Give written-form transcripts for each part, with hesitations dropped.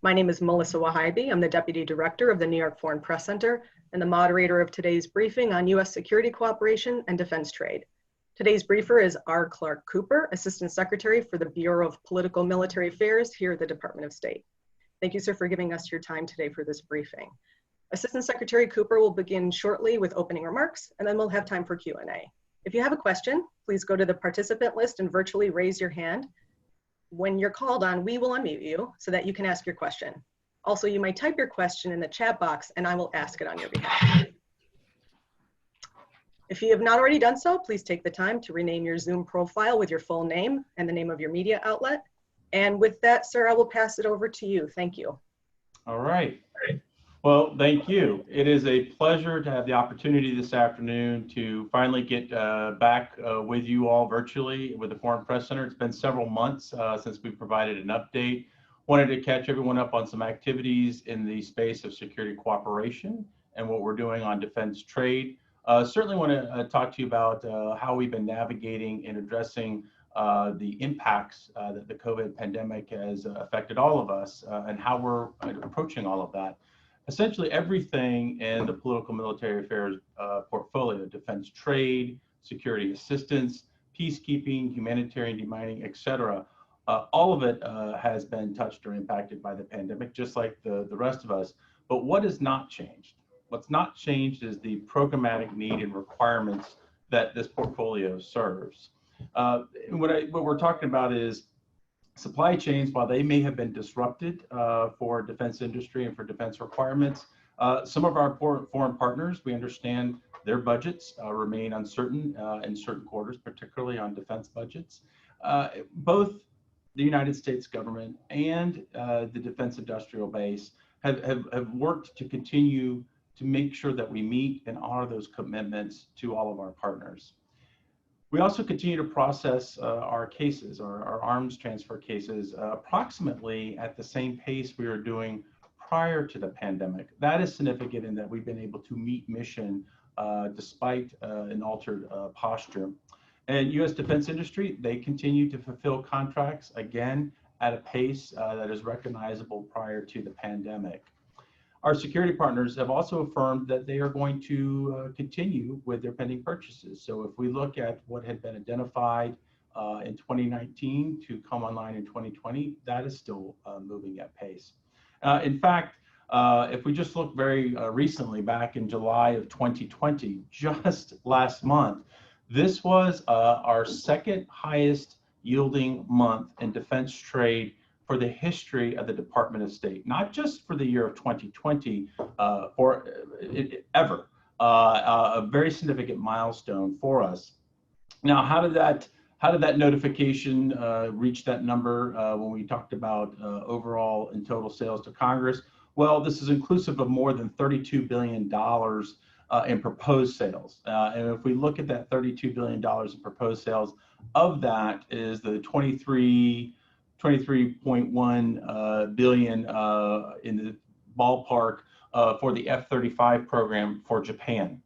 My name is Melissa Wahaibi. I'm the Deputy Director of the New York Foreign Press Center and the moderator of today's briefing on U.S. security cooperation and defense trade. Today's briefer is R. Clarke Cooper, Assistant Secretary for the Bureau of Political Military Affairs here at the Department of State. Thank you, sir, for giving us your time today for this briefing. Assistant Secretary Cooper will begin shortly with opening remarks, and then we'll have time for Q&A. If you have a question, please go to the participant list and virtually raise your hand. When you're called on, we will unmute you so that you can ask your question. Also, you might type your question in the chat box and I will ask it on your behalf. If you have not already done so, please take the time to rename your Zoom profile with your full name and the name of your media outlet. And with that, sir, I will pass it over to you. Thank you. All right. Well, thank you. It is a pleasure to have the opportunity this afternoon to finally get back with you all virtually with the Foreign Press Center. It's been several months since we provided an update. Wanted to catch everyone up on some activities in the space of security cooperation and what we're doing on defense trade. Certainly want to talk to you about how we've been navigating and addressing the impacts that the COVID pandemic has affected all of us and how we're approaching all of that. Essentially everything in the political military affairs portfolio, defense trade, security assistance, peacekeeping, humanitarian demining, etc. All of it has been touched or impacted by the pandemic, just like the rest of us. But what has not changed? What's not changed is the programmatic need and requirements that this portfolio serves. What we're talking about is supply chains, while they may have been disrupted for defense industry and for defense requirements, some of our foreign partners, we understand their budgets remain uncertain in certain quarters, particularly on defense budgets. Both the United States government and the defense industrial base have worked to continue to make sure that we meet and honor those commitments to all of our partners. We also continue to process our cases, our arms transfer cases, approximately at the same pace we were doing prior to the pandemic. That is significant in that we've been able to meet mission despite an altered posture. And U.S. defense industry, they continue to fulfill contracts, again, at a pace that is recognizable prior to the pandemic. Our security partners have also affirmed that they are going to continue with their pending purchases. So if we look at what had been identified in 2019 to come online in 2020, that is still moving at pace. In fact, if we just look very recently, back in July of 2020, just last month, this was our second highest yielding month in defense trade for the history of the Department of State, not just for the year of 2020, ever. A very significant milestone for us. Now, how did that notification reach that number when we talked about overall and total sales to Congress? Well, this is inclusive of more than $32 billion in proposed sales. And if we look at that $32 billion in proposed sales, of that is the 23.1 billion in the ballpark for the F-35 program for Japan.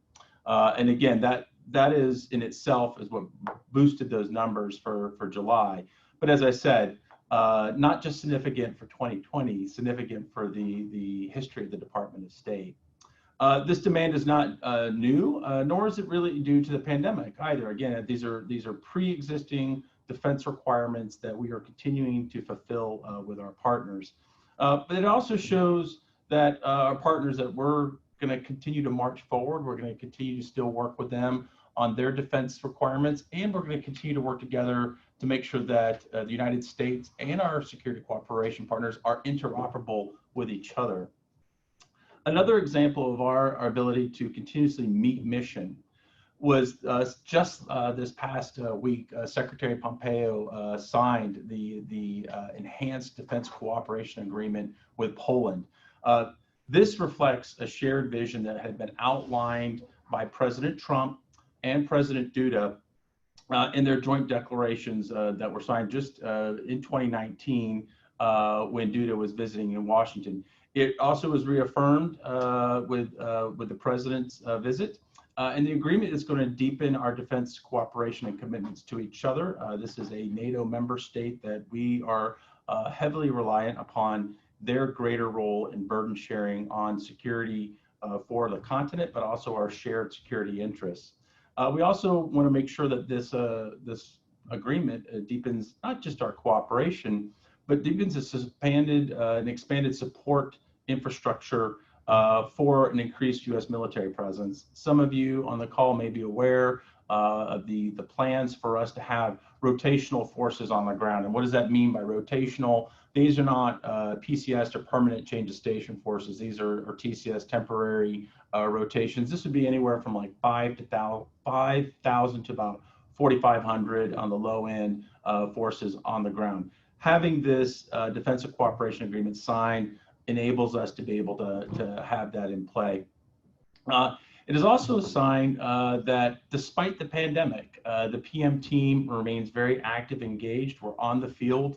And again, that is in itself is what boosted those numbers for July. But as I said, not just significant for 2020, significant for the history of the Department of State. This demand is not new, nor is it really due to the pandemic either. Again, these are pre-existing defense requirements that we are continuing to fulfill with our partners. But it also shows that our partners that we're going to continue to march forward. We're going to continue to still work with them on their defense requirements, and we're going to continue to work together to make sure that the United States and our security cooperation partners are interoperable with each other. Another example of our ability to continuously meet mission was just this past week, Secretary Pompeo signed the Enhanced Defense Cooperation Agreement with Poland. This reflects a shared vision that had been outlined by President Trump and President Duda in their joint declarations that were signed just in 2019 when Duda was visiting in Washington. It also was reaffirmed with the president's visit. And the agreement is going to deepen our defense cooperation and commitments to each other. This is a NATO member state that we are heavily reliant upon their greater role in burden sharing on security for the continent, but also our shared security interests. We also want to make sure that this agreement deepens not just our cooperation, but deepens an expanded support infrastructure for an increased U.S. military presence. Some of you on the call may be aware of the plans for us to have rotational forces on the ground. And what does that mean by rotational? These are not PCS or permanent change of station forces. These are TCS, temporary rotations. This would be anywhere from like 5,000 to about 4,500 on the low end forces on the ground. Having this defensive cooperation agreement signed enables us to be able to have that in play. It is also a sign that despite the pandemic, the PM team remains very active, engaged. We're on the field,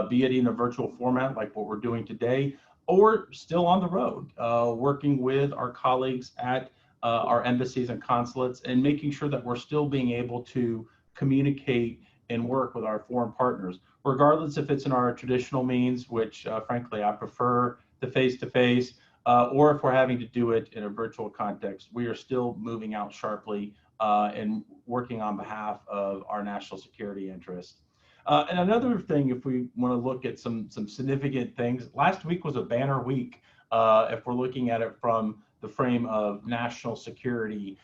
be it in a virtual format like what we're doing today, or still on the road, working with our colleagues at our embassies and consulates and making sure that we're still being able to communicate and work with our foreign partners, regardless if it's in our traditional means, which frankly I prefer the face-to-face, or if we're having to do it in a virtual context. We are still moving out sharply and working on behalf of our national security interests. And another thing, if we want to look at some significant things, last week was a banner week if we're looking at it from the frame of national security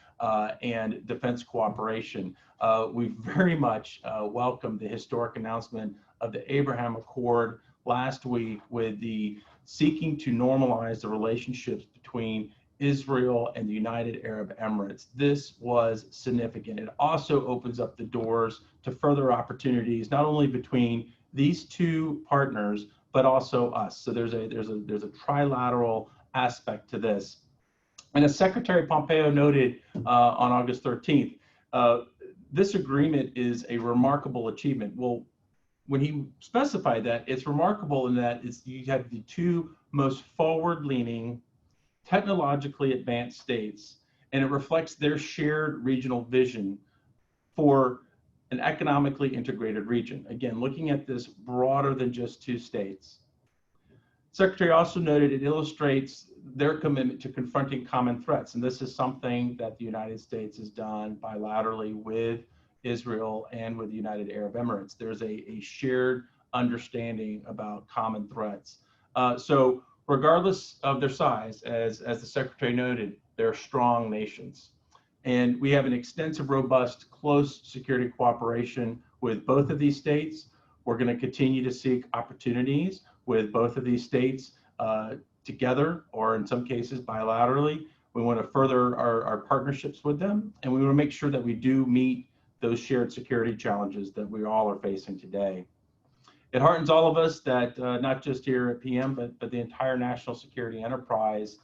and defense cooperation. We very much welcomed the historic announcement of the Abraham Accord last week, with the seeking to normalize the relationships between Israel and the United Arab Emirates. This was significant. It also opens up the doors to further opportunities, not only between these two partners, but also us. So there's a trilateral aspect to this. And as Secretary Pompeo noted on August 13th, this agreement is a remarkable achievement. Well, when he specified that, it's remarkable in that you have the two most forward-leaning, technologically advanced states, and it reflects their shared regional vision for an economically integrated region. Again, looking at this broader than just two states. Secretary also noted it illustrates their commitment to confronting common threats, and this is something that the United States has done bilaterally with Israel and with the United Arab Emirates. There's a shared understanding about common threats. So regardless of their size, as the Secretary noted, they're strong nations. And we have an extensive, robust, close security cooperation with both of these states. We're going to continue to seek opportunities with both of these states together, or in some cases bilaterally. We want to further our partnerships with them, and we want to make sure that we do meet those shared security challenges that we all are facing today. It heartens all of us that not just here at PM, but the entire national security enterprise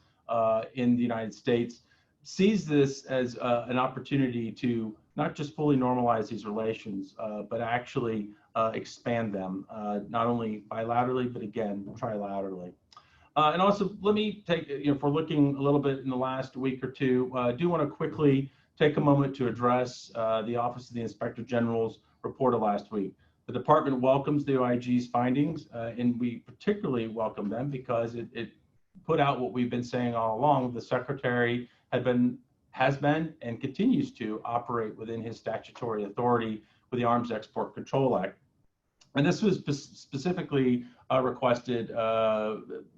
in the United States sees this as an opportunity to not just fully normalize these relations, but actually expand them, not only bilaterally, but again, trilaterally. And also, let me take, if we're looking a little bit in the last week or two, I do want to quickly take a moment to address the Office of the Inspector General's report of last week. The department welcomes the OIG's findings, and we particularly welcome them because it put out what we've been saying all along. The Secretary has been and continues to operate within his statutory authority with the Arms Export Control Act. And this was specifically requested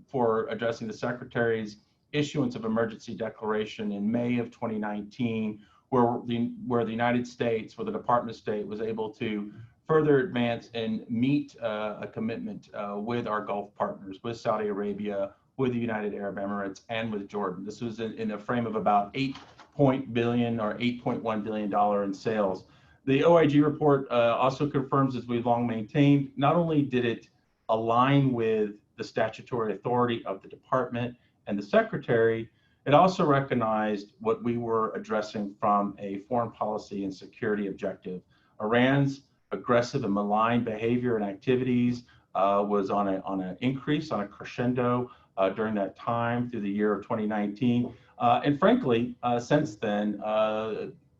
for addressing the Secretary's issuance of emergency declaration in May of 2019, where the United States, where the Department of State was able to further advance and meet a commitment with our Gulf partners, with Saudi Arabia, with the United Arab Emirates, and with Jordan. This was in a frame of about $8.1 billion in sales. The OIG report also confirms, as we've long maintained, not only did it align with the statutory authority of the department and the Secretary, it also recognized what we were addressing from a foreign policy and security objective. Iran's aggressive and malign behavior and activities was on an increase, on a crescendo during that time through the year of 2019. And frankly, since then,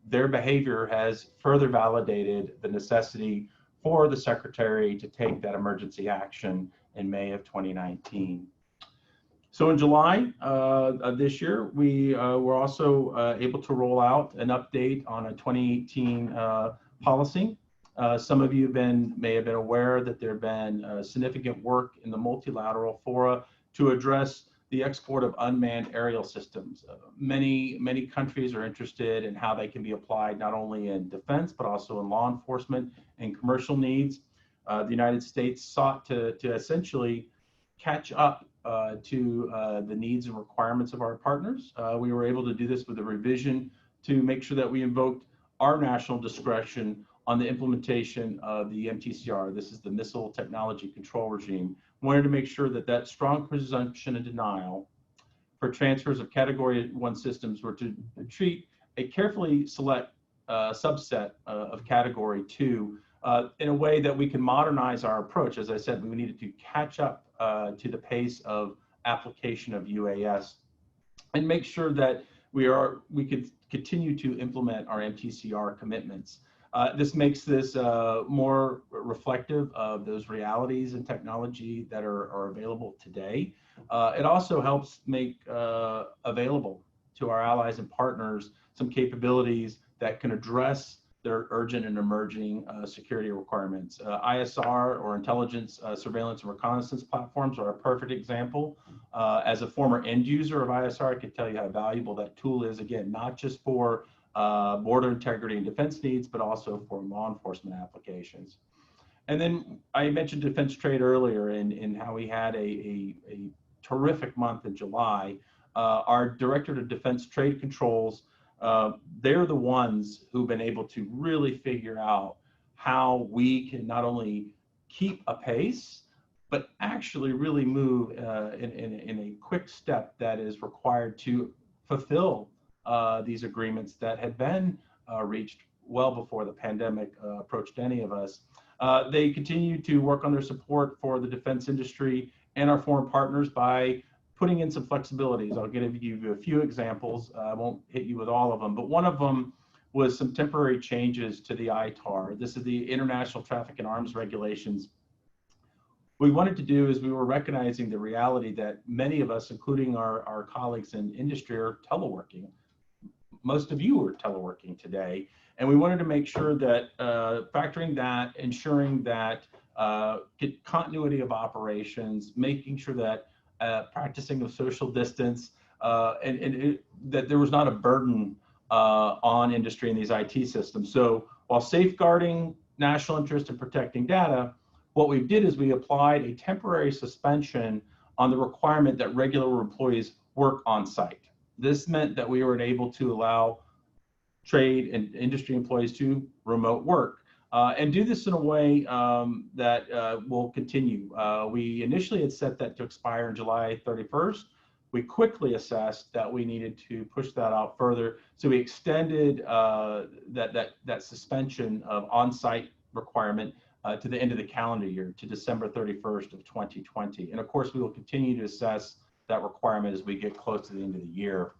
their behavior has further validated the necessity for the Secretary to take that emergency action in May of 2019. So in July of this year, we were also able to roll out an update on a 2018 policy. Some of you may have been aware that there have been significant work in the multilateral fora to address the export of unmanned aerial systems. Many countries are interested in how they can be applied not only in defense, but also in law enforcement and commercial needs. The United States sought to essentially catch up to the needs and requirements of our partners. We were able to do this with a revision to make sure that we invoked our national discretion on the implementation of the MTCR. This is the Missile Technology Control Regime. Wanted to make sure that that strong presumption of denial for transfers of Category 1 systems were to treat a carefully select subset of Category 2 in a way that we can modernize our approach. As I said, we needed to catch up to the pace of application of UAS and make sure that we could continue to implement our MTCR commitments. This makes this more reflective of those realities and technology that are available today. It also helps make available to our allies and partners some capabilities that can address their urgent and emerging security requirements. ISR, or intelligence, surveillance, and reconnaissance platforms, are a perfect example. As a former end user of ISR, I can tell you how valuable that tool is, again, not just for border integrity and defense needs, but also for law enforcement applications. And then I mentioned defense trade earlier and how we had a terrific month in July. Our Director of Defense Trade Controls, they're the ones who've been able to really figure out how we can not only keep a pace, but actually really move in a quick step that is required to fulfill these agreements that had been reached well before the pandemic approached any of us. They continue to work on their support for the defense industry and our foreign partners by putting in some flexibilities. I'll give you a few examples. I won't hit you with all of them, but one of them was some temporary changes to the ITAR. This is the International Traffic in Arms Regulations. What we wanted to do is we were recognizing the reality that many of us, including our colleagues in industry, are teleworking. Most of you are teleworking today, and we wanted to make sure that factoring that, ensuring that continuity of operations, making sure that practicing of social distance, that there was not a burden on industry in these IT systems. So while safeguarding national interest and protecting data, what we did is we applied a temporary suspension on the requirement that regular employees work on site. This meant that we were able to allow trade and industry employees to remote work and do this in a way that will continue. We initially had set that to expire on July 31st. We quickly assessed that we needed to push that out further. So we extended that suspension of on-site requirement to the end of the calendar year, to December 31st of 2020. And of course, we will continue to assess that requirement as we get close to the end of the year.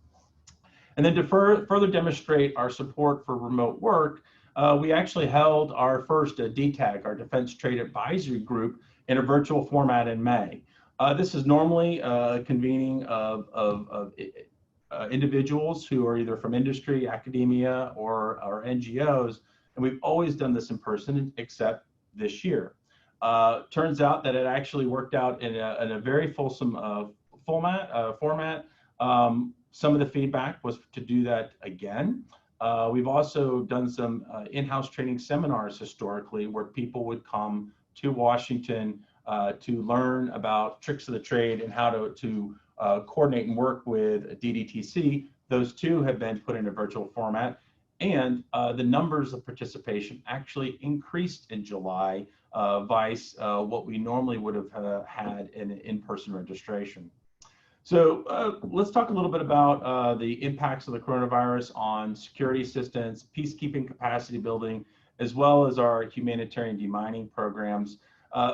And then to further demonstrate our support for remote work, we actually held our first DTAG, our Defense Trade Advisory Group, in a virtual format in May. This is normally a convening of individuals who are either from industry, academia, or NGOs, and we've always done this in person except this year. Turns out that it actually worked out in a very fulsome format. Some of the feedback was to do that again. We've also done some in-house training seminars historically where people would come to Washington to learn about tricks of the trade and how to coordinate and work with DDTC. Those too have been put in a virtual format, and the numbers of participation actually increased in July, vice what we normally would have had in in-person registration. So let's talk a little bit about the impacts of the coronavirus on security assistance, peacekeeping capacity building, as well as our humanitarian demining programs.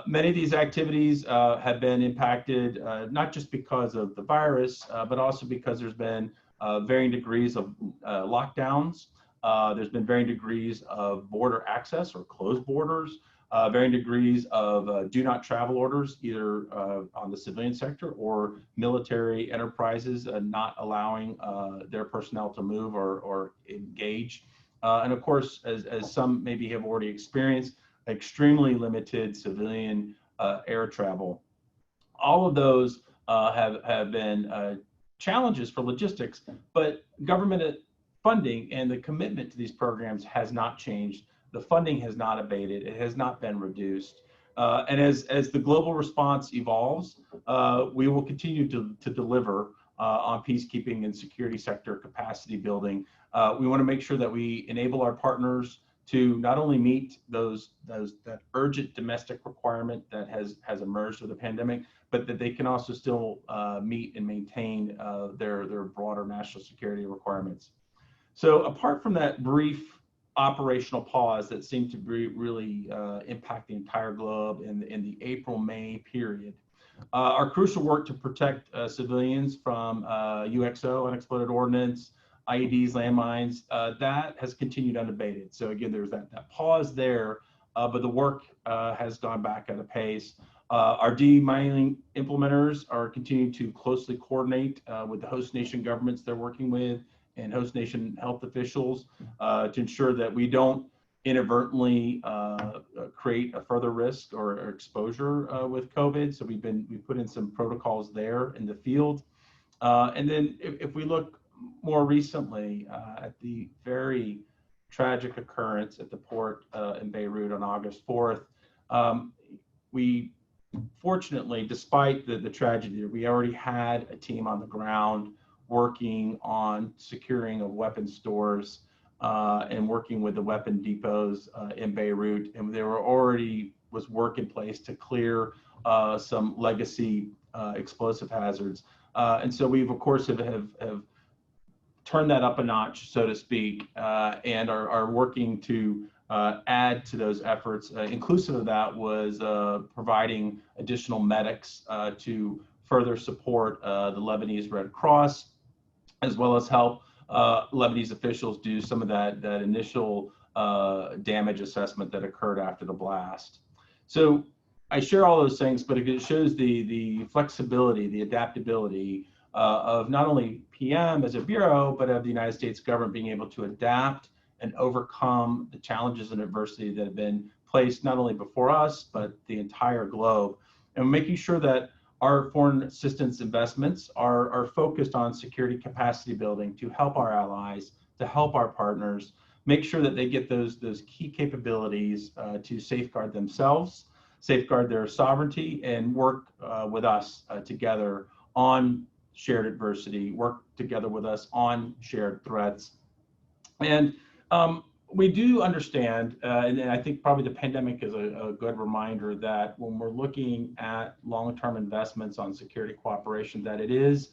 Many of these activities have been impacted, not just because of the virus, but also because there's been varying degrees of lockdowns. There's been varying degrees of border access or closed borders. varying degrees of do not travel orders, either on the civilian sector or military enterprises not allowing their personnel to move or engage. And of course, as some maybe have already experienced, extremely limited civilian air travel. All of those have been challenges for logistics, but government funding and the commitment to these programs has not changed. The funding has not abated. It has not been reduced. And as the global response evolves, we will continue to deliver on peacekeeping and security sector capacity building. We want to make sure that we enable our partners to not only meet that urgent domestic requirement that has emerged with the pandemic, but that they can also still meet and maintain their broader national security requirements. So apart from that brief operational pause that seemed to be really impact the entire globe in the April-May period, our crucial work to protect civilians from UXO, unexploded ordnance, IEDs, landmines, that has continued unabated. So again, there's that pause there, but the work has gone back at a pace. Our demining implementers are continuing to closely coordinate with the host nation governments they're working with and host nation health officials to ensure that we don't inadvertently create a further risk or exposure with COVID. So we've put in some protocols there in the field. And then if we look more recently at the very tragic occurrence at the port in Beirut on August 4th, we fortunately, despite the tragedy, we already had a team on the ground working on securing of weapon stores and working with the weapon depots in Beirut, and there was work in place to clear some legacy explosive hazards. And so we've of course have turned that up a notch, so to speak, and are working to add to those efforts. Inclusive of that was providing additional medics to further support the Lebanese Red Cross, as well as help Lebanese officials do some of that initial damage assessment that occurred after the blast. So I share all those things, but it shows the flexibility, the adaptability of not only PM as a bureau, but of the United States government being able to adapt and overcome the challenges and adversity that have been placed not only before us, but the entire globe. And making sure that our foreign assistance investments are focused on security capacity building to help our allies, to help our partners, make sure that they get those key capabilities to safeguard themselves, safeguard their sovereignty, and work with us together on shared adversity, work together with us on shared threats. And we do understand, and I think probably the pandemic is a good reminder that when we're looking at long-term investments on security cooperation, that it is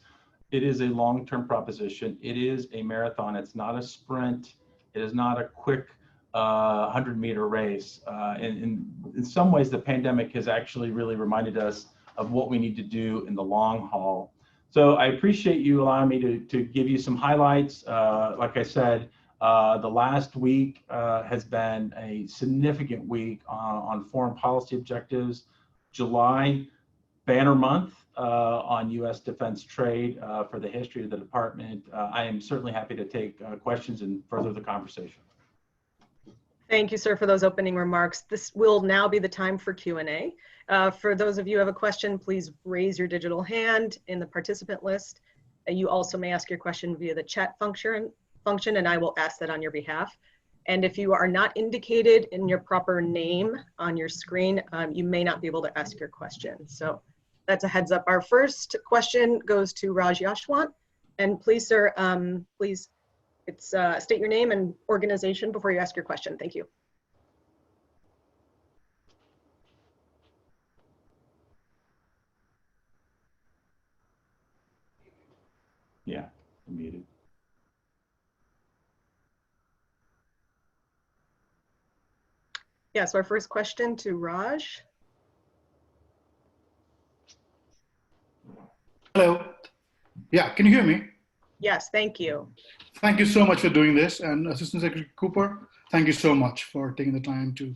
a long-term proposition. It is a marathon. It's not a sprint. It is not a quick 100-meter race. And in some ways, the pandemic has actually really reminded us of what we need to do in the long haul. So I appreciate you allowing me to give you some highlights. Like I said, the last week has been a significant week on foreign policy objectives. July, banner month on U.S. defense trade for the history of the department. I am certainly happy to take questions and further the conversation. Thank you, sir, for those opening remarks. This will now be the time for Q&A. For those of you who have a question, please raise your digital hand in the participant list. You also may ask your question via the chat function, and I will ask that on your behalf. And if you are not indicated in your proper name on your screen, you may not be able to ask your question. So that's a heads up. Our first question goes to Raj Yashwant. And please, sir, please state your name and organization before you ask your question. Thank you. Yeah, I'm muted. Yeah, so our first question to Raj. Hello. Yeah, can you hear me? Yes, thank you. Thank you so much for doing this. And Assistant Secretary Cooper, thank you so much for taking the time to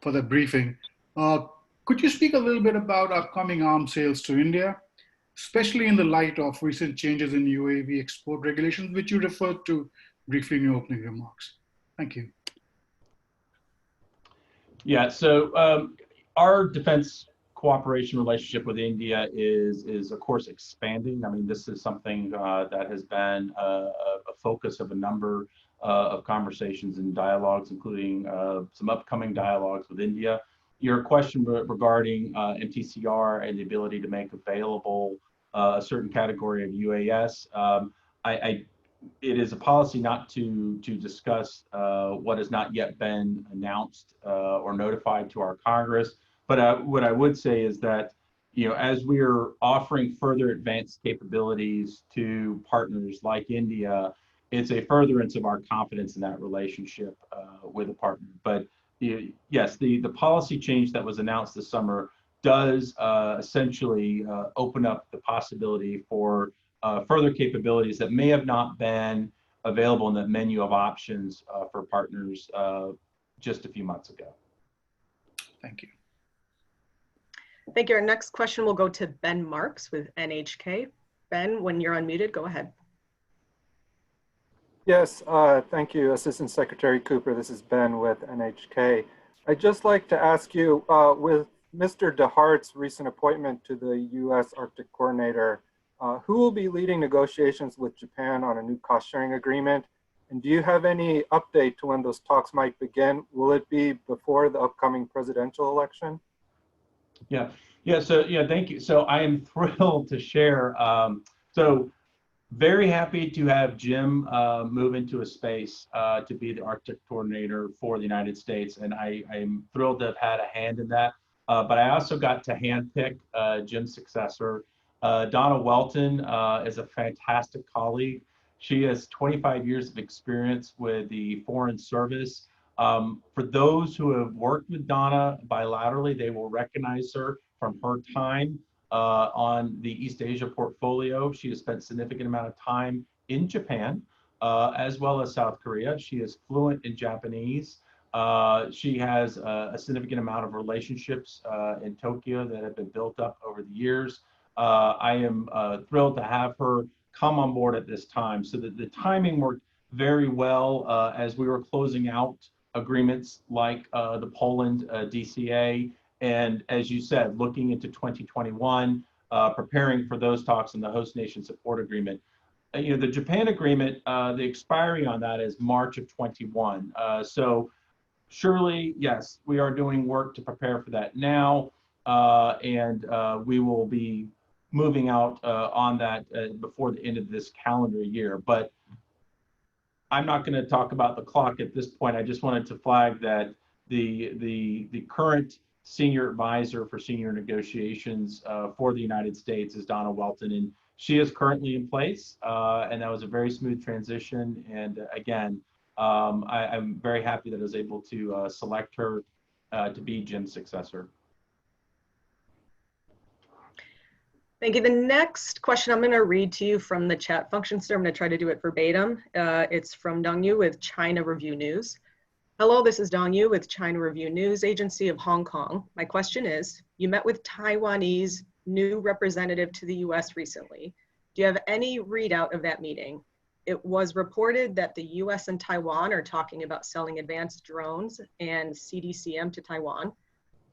for the briefing. Could you speak a little bit about upcoming arms sales to India, especially in the light of recent changes in UAV export regulations, which you referred to briefly in your opening remarks? Thank you. Yeah, so our defense cooperation relationship with India is of course expanding. I mean, this is something that has been a focus of a number of conversations and dialogues, including some upcoming dialogues with India. Your question regarding MTCR and the ability to make available a certain category of UAS, it is a policy not to discuss what has not yet been announced or notified to our Congress. But what I would say is that, as we are offering further advanced capabilities to partners like India, it's a furtherance of our confidence in that relationship with a partner. But yes, the policy change that was announced this summer does essentially open up the possibility for further capabilities that may have not been available in the menu of options for partners just a few months ago. Thank you. Thank you. Our next question will go to Ben Marks with NHK. Ben, when you're unmuted, go ahead. Yes, thank you, Assistant Secretary Cooper. This is Ben with NHK. I'd just like to ask you, with Mr. DeHart's recent appointment to the U.S. Arctic Coordinator, who will be leading negotiations with Japan on a new cost-sharing agreement? And do you have any update to when those talks might begin? Will it be before the upcoming presidential election? Yeah, thank you. So I am thrilled to share. So very happy to have Jim move into a space to be the Arctic Coordinator for the United States. And I'm thrilled to have had a hand in that. But I also got to handpick Jim's successor. Donna Welton is a fantastic colleague. She has 25 years of experience with the Foreign Service. For those who have worked with Donna bilaterally, they will recognize her from her time on the East Asia portfolio. She has spent a significant amount of time in Japan, as well as South Korea. She is fluent in Japanese. She has a significant amount of relationships in Tokyo that have been built up over the years. I am thrilled to have her come on board at this time. So that the timing worked very well as we were closing out agreements like the Poland DCA. And as you said, looking into 2021, preparing for those talks and the host nation support agreement. The Japan agreement, the expiry on that is March of 21. So surely, yes, we are doing work to prepare for that now. And we will be moving out on that before the end of this calendar year. But I'm not going to talk about the clock at this point. I just wanted to flag that the current senior advisor for senior negotiations for the United States is Donna Welton, and she is currently in place. And that was a very smooth transition. And again, I'm very happy that I was able to select her to be Jim's successor. Thank you. The next question I'm going to read to you from the chat function, so I'm going to try to do it verbatim. It's from Dong Yu with China Review News. Hello, this is Dong Yu with China Review News Agency of Hong Kong. My question is, you met with Taiwanese new representative to the US recently. Do you have any readout of that meeting? It was reported that the US and Taiwan are talking about selling advanced drones and CDCM to Taiwan.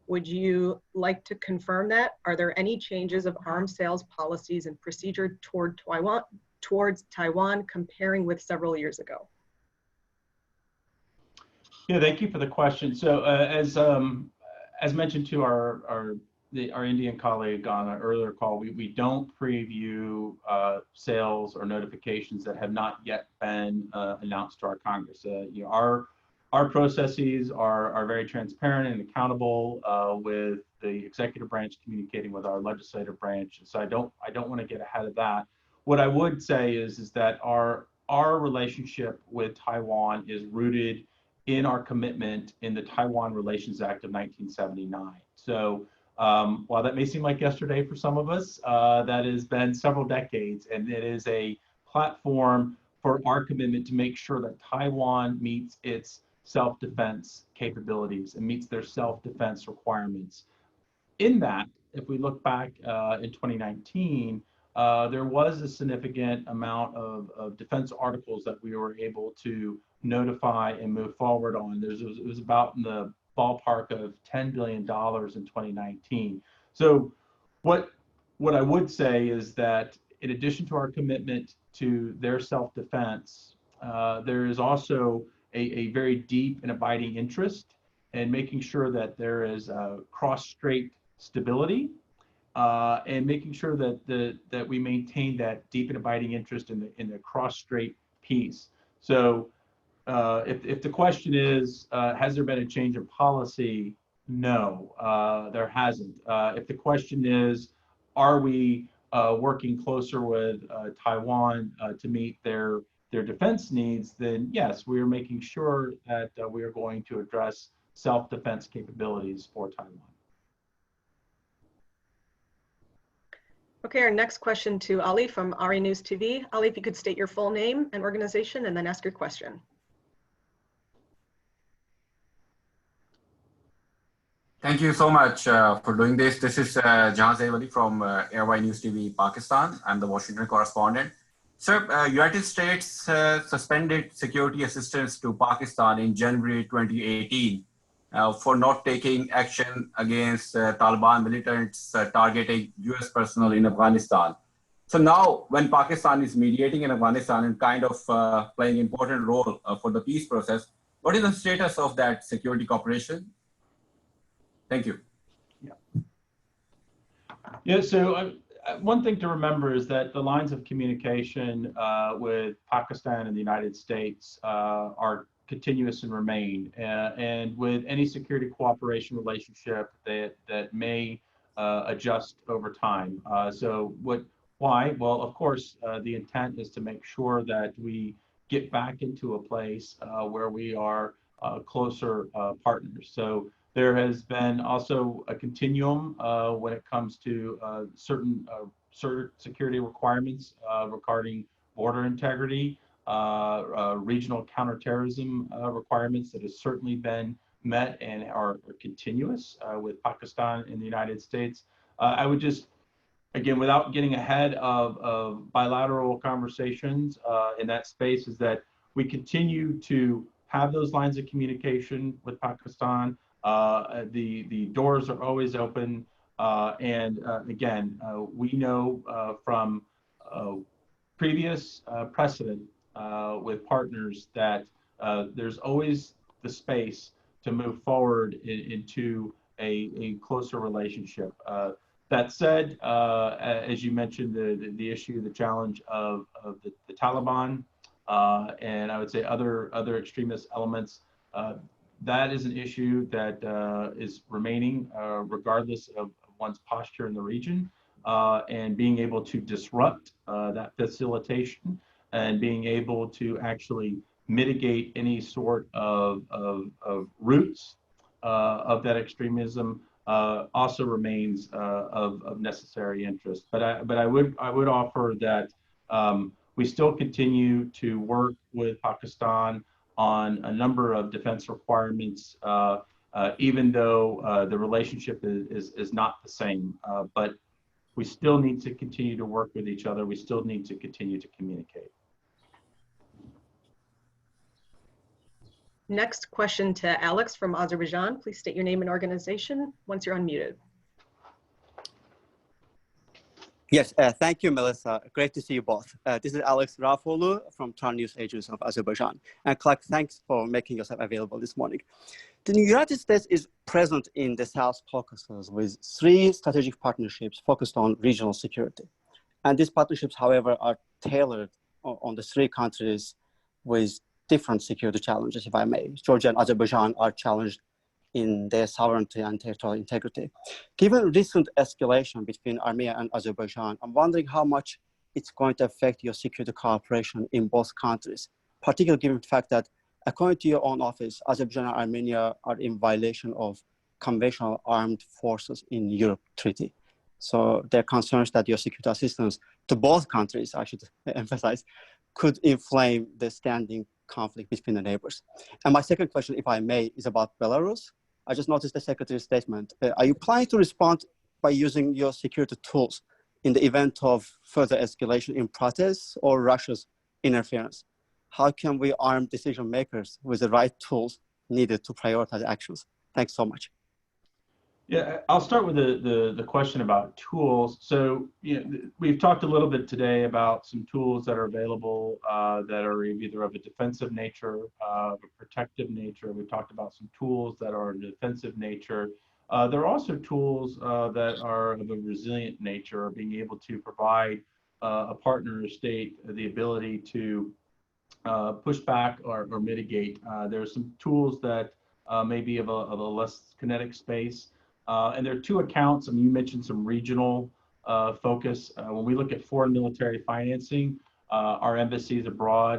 Would you like to confirm that? Are there any changes of arms sales policies and procedure towards Taiwan comparing with several years ago? Yeah, thank you for the question. So as mentioned to our Indian colleague on an earlier call, we don't preview sales or notifications that have not yet been announced to our Congress. Our processes are very transparent and accountable with the executive branch communicating with our legislative branch. So I don't want to get ahead of that. What I would say is that our relationship with Taiwan is rooted in our commitment in the Taiwan Relations Act of 1979. So while that may seem like yesterday for some of us, that has been several decades, and it is a platform for our commitment to make sure that Taiwan meets its self-defense capabilities and meets their self-defense requirements. In that, if we look back in 2019, there was a significant amount of defense articles that we were able to notify and move forward on. It was about in the ballpark of $10 billion in 2019. So what I would say is that in addition to our commitment to their self-defense, there is also a very deep and abiding interest in making sure that there is cross-strait stability and making sure that we maintain that deep and abiding interest in the cross-strait peace. So if the question is, has there been a change in policy? No, there hasn't. If the question is, are we working closer with Taiwan to meet their defense needs, then yes, we are making sure that we are going to address self-defense capabilities for Taiwan. Okay, our next question to Ali from Ari News TV. Ali, if you could state your full name and organization and then ask your question. Thank you so much for doing this. This is Jahan Zaywali from Airway News TV, Pakistan. I'm the Washington correspondent. Sir, United States suspended security assistance to Pakistan in January 2018 for not taking action against Taliban militants targeting US personnel in Afghanistan. So now when Pakistan is mediating in Afghanistan and kind of playing an important role for the peace process, what is the status of that security cooperation? Thank you. Yeah, so one thing to remember is that the lines of communication with Pakistan and the United States are continuous and remain. And with any security cooperation relationship that may adjust over time. Why? Well, of course, the intent is to make sure that we get back into a place where we are closer partners. So there has been also a continuum when it comes to certain security requirements regarding border integrity, regional counterterrorism requirements that has certainly been met and are continuous with Pakistan and the United States. I would just, again, without getting ahead of bilateral conversations in that space, is that we continue to have those lines of communication with Pakistan. The doors are always open, and again, we know from previous precedent with partners that there's always the space to move forward into a closer relationship. That said, as you mentioned, the issue, the challenge of the Taliban, and I would say other extremist elements, that is an issue that is remaining regardless of one's posture in the region, and being able to disrupt that facilitation and being able to actually mitigate any sort of roots of that extremism also remains of necessary interest. But I would offer that we still continue to work with Pakistan on a number of defense requirements, even though the relationship is not the same. But we still need to continue to work with each other. We still need to continue to communicate. Next question to Alex from Azerbaijan. Please state your name and organization once you're unmuted. Yes, thank you, Melissa. Great to see you both. This is Alex Rafolu from TAR News Agency of Azerbaijan. And Clarke, thanks for making yourself available this morning. The United States is present in the South Caucasus with 3 strategic partnerships focused on regional security. And these partnerships, however, are tailored on the 3 countries with different security challenges, if I may. Georgia and Azerbaijan are challenged in their sovereignty and territorial integrity. Given recent escalation between Armenia and Azerbaijan, I'm wondering how much it's going to affect your security cooperation in both countries, particularly given the fact that, according to your own office, Azerbaijan and Armenia are in violation of conventional armed forces in Europe treaty. So there are concerns that your security assistance to both countries, I should emphasize, could inflame the standing conflict between the neighbors? And my second question, if I may, is about Belarus. I just noticed the Secretary's statement. Are you planning to respond by using your security tools in the event of further escalation in protests or Russia's interference? How can we arm decision makers with the right tools needed to prioritize actions? Thanks so much. Yeah, I'll start with the question about tools. So, we've talked a little bit today about some tools that are available that are either of a defensive nature, of a protective nature. We talked about some tools that are of a defensive nature. There are also tools that are of a resilient nature, being able to provide a partner state the ability to push back or mitigate. There are some tools that may be of a less kinetic space. And there are two accounts. I mean, you mentioned some regional focus. When we look at foreign military financing, our embassies abroad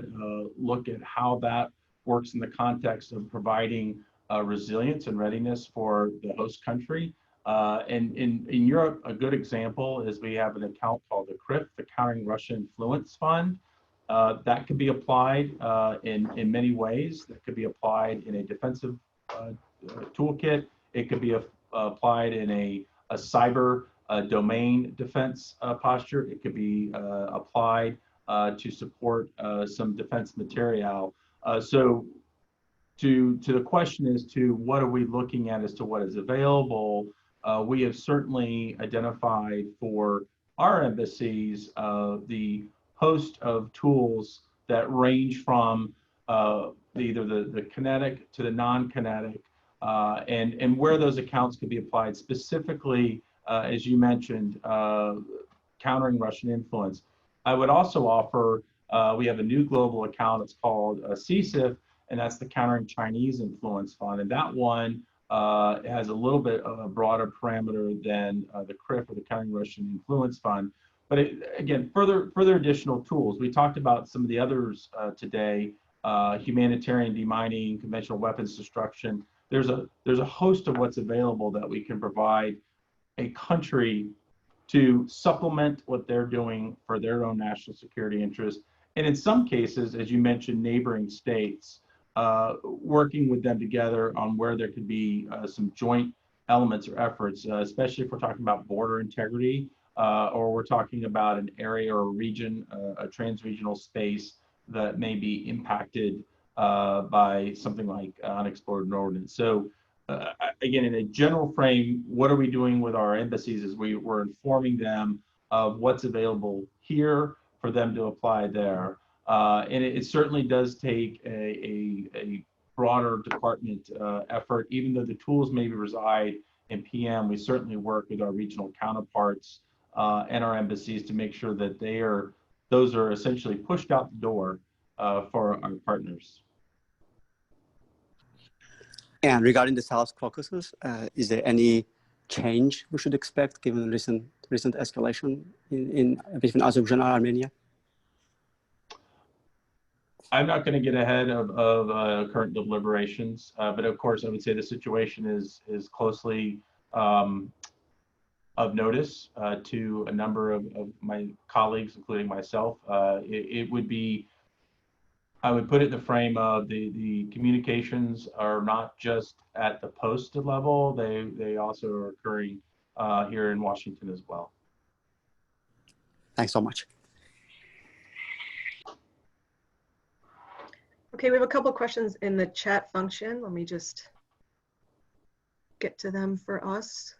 look at how that works in the context of providing resilience and readiness for the host country. And in Europe, a good example is we have an account called the CRIF, the Countering Russian Influence Fund. That could be applied in many ways. That could be applied in a defensive toolkit. It could be applied in a cyber domain defense posture. It could be applied to support some defense material. So to the question as to what are we looking at as to what is available, we have certainly identified for our embassies the host of tools that range from either the kinetic to the non-kinetic, and where those accounts could be applied specifically, as you mentioned, countering Russian influence. I would also offer, we have a new global account, it's called CSIF, and that's the Countering Chinese Influence Fund. And that one has a little bit of a broader parameter than the CRIF or the Countering Russian Influence Fund. But again, further additional tools. We talked about some of the others today, humanitarian demining, conventional weapons destruction. There's a host of what's available that we can provide a country to supplement what they're doing for their own national security interests. And in some cases, as you mentioned, neighboring states, working with them together on where there could be some joint elements or efforts, especially if we're talking about border integrity, or we're talking about an area or a region, a trans-regional space that may be impacted by something like unexploded ordnance. So again, in a general frame, what are we doing with our embassies is we're informing them of what's available here for them to apply there. And it certainly does take a broader department effort. Even though the tools maybe reside in PM, we certainly work with our regional counterparts and our embassies to make sure that those are essentially pushed out the door for our partners. And regarding the South Caucasus, is there any change we should expect given recent escalation between Azerbaijan and Armenia? I'm not going to get ahead of current deliberations, but of course I would say the situation is closely of notice to a number of my colleagues, including myself. It would be, I would put it in the frame of the communications are not just at the post level, they also are occurring here in Washington as well. Thanks so much. Okay, we have a couple of questions in the chat function. Let me just get to them for us.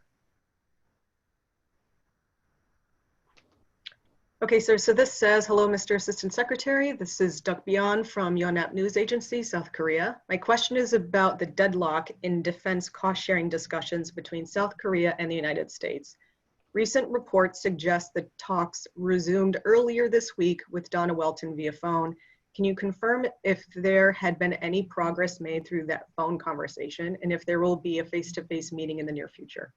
Okay, so this says, hello, Mr. Assistant Secretary. This is Duck Beyond from Yonhap News Agency, South Korea. My question is about the deadlock in defense cost-sharing discussions between South Korea and the United States. Recent reports suggest that talks resumed earlier this week with Donna Welton via phone. Can you confirm if there had been any progress made through that phone conversation and if there will be a face-to-face meeting in the near future?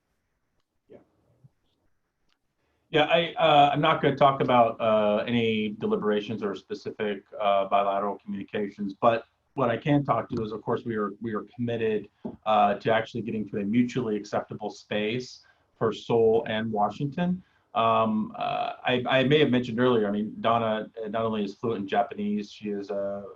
Yeah, I'm not going to talk about any deliberations or specific bilateral communications, but what I can talk to is, of course, we are committed to actually getting to a mutually acceptable space for Seoul and Washington. I may have mentioned earlier, I mean, Donna not only is fluent in Japanese, she is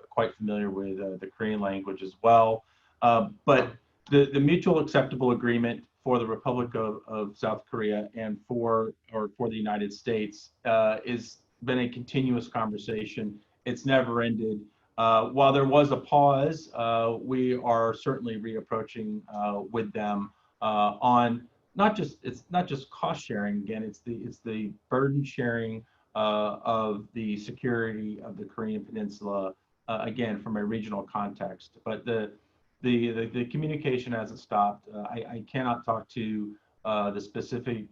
quite familiar with the Korean language as well. But the mutual acceptable agreement for the Republic of South Korea and for the United States is been a continuous conversation. It's never ended. While there was a pause, we are certainly reapproaching with them on it's not just cost sharing. Again, it's the burden sharing of the security of the Korean Peninsula. Again, from a regional context, but the communication hasn't stopped. I cannot talk to the specific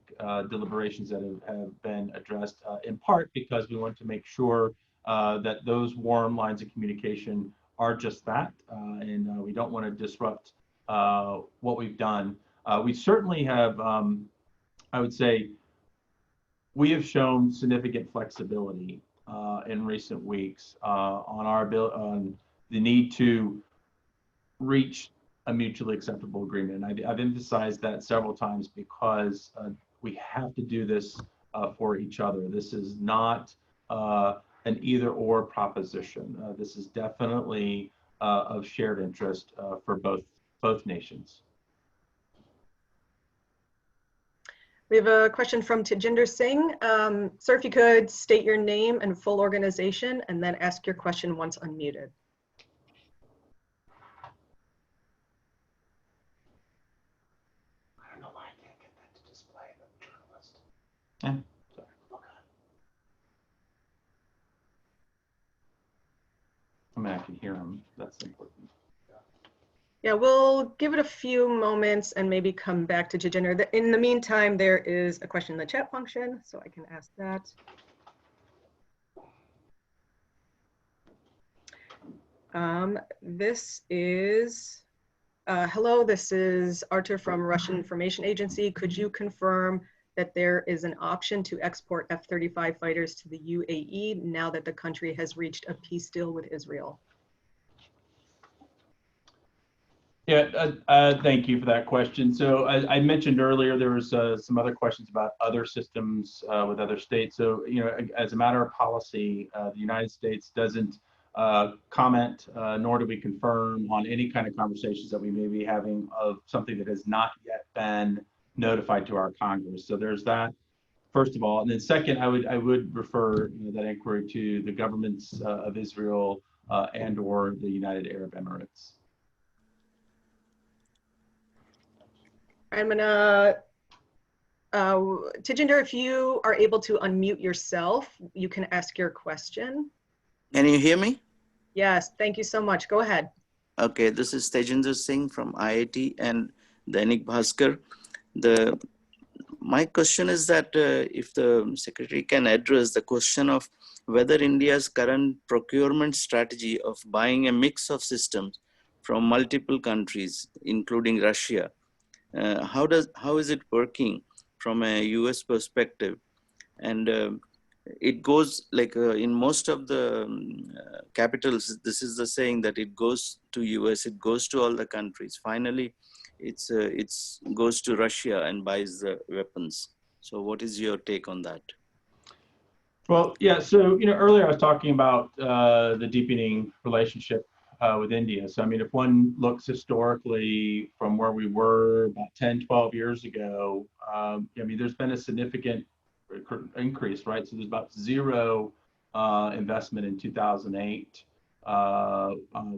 deliberations that have been addressed, in part because we want to make sure that those warm lines of communication are just that, and we don't want to disrupt what we've done. We certainly have, I would say, we have shown significant flexibility in recent weeks on the need to reach a mutually acceptable agreement. I've emphasized that several times because we have to do this for each other. This is not an either-or proposition. This is definitely of shared interest for both nations. We have a question from Tejinder Singh. Sir, if you could state your name and full organization and then ask your question once unmuted. I don't know why I can't get that to display the journalist. Yeah, sorry. Okay. I mean, I can hear him. That's important. Yeah, we'll give it a few moments and maybe come back to Tejinder. In the meantime, there is a question in the chat function, so I can ask that. This is, hello, this is Artur from Russian Information Agency. Could you confirm that there is an option to export F-35 fighters to the UAE now that the country has reached a peace deal with Israel? Yeah, thank you for that question. So I mentioned earlier, there was some other questions about other systems with other states. So, you know, as a matter of policy, the United States doesn't comment, nor do we confirm on any kind of conversations that we may be having of something that has not yet been notified to our Congress. So there's that, first of all. And then second, I would refer that inquiry to the governments of Israel and or the United Arab Emirates. I'm gonna, Tejinder, if you are able to unmute yourself, you can ask your question. Can you hear me? Yes, thank you so much. Go ahead. Okay, this is Tejinder Singh from IIT and Dainik Bhaskar. My question is that if the Secretary can address the question of whether India's current procurement strategy of buying a mix of systems from multiple countries, including Russia, how is it working from a US perspective? And it goes like in most of the capitals, this is the saying that it goes to US, it goes to all the countries. Finally, it's goes to Russia and buys the weapons. So what is your take on that? Well, yeah, so, you know, earlier I was talking about the deepening relationship with India. So, I mean, if one looks historically from where we were about 10, 12 years ago, I mean, there's been a significant increase, right? So there's about zero investment in 2008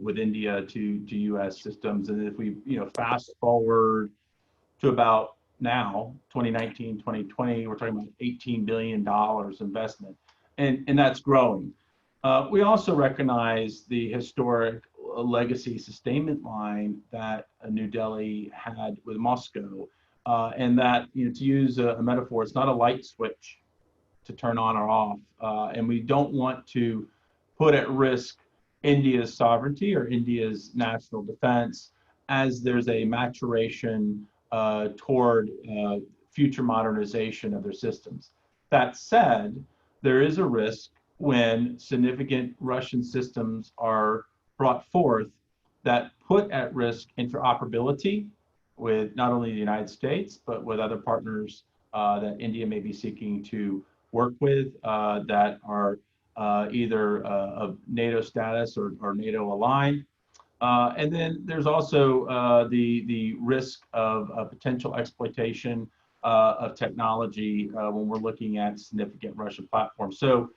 with India to US systems. And if we, you know, fast forward to about now, 2019, 2020, we're talking about $18 billion investment, and that's growing. We also recognize the historic legacy sustainment line that New Delhi had with Moscow, and that, you know, to use a metaphor, it's not a light switch to turn on or off, and we don't want to put at risk India's sovereignty or India's national defense as there's a maturation toward future modernization of their systems. That said, there is a risk when significant Russian systems are brought forth that put at risk interoperability with not only the United States, but with other partners that India may be seeking to work with that are either of NATO status or NATO aligned. And then there's also the risk of potential exploitation of technology when we're looking at significant Russian platforms. So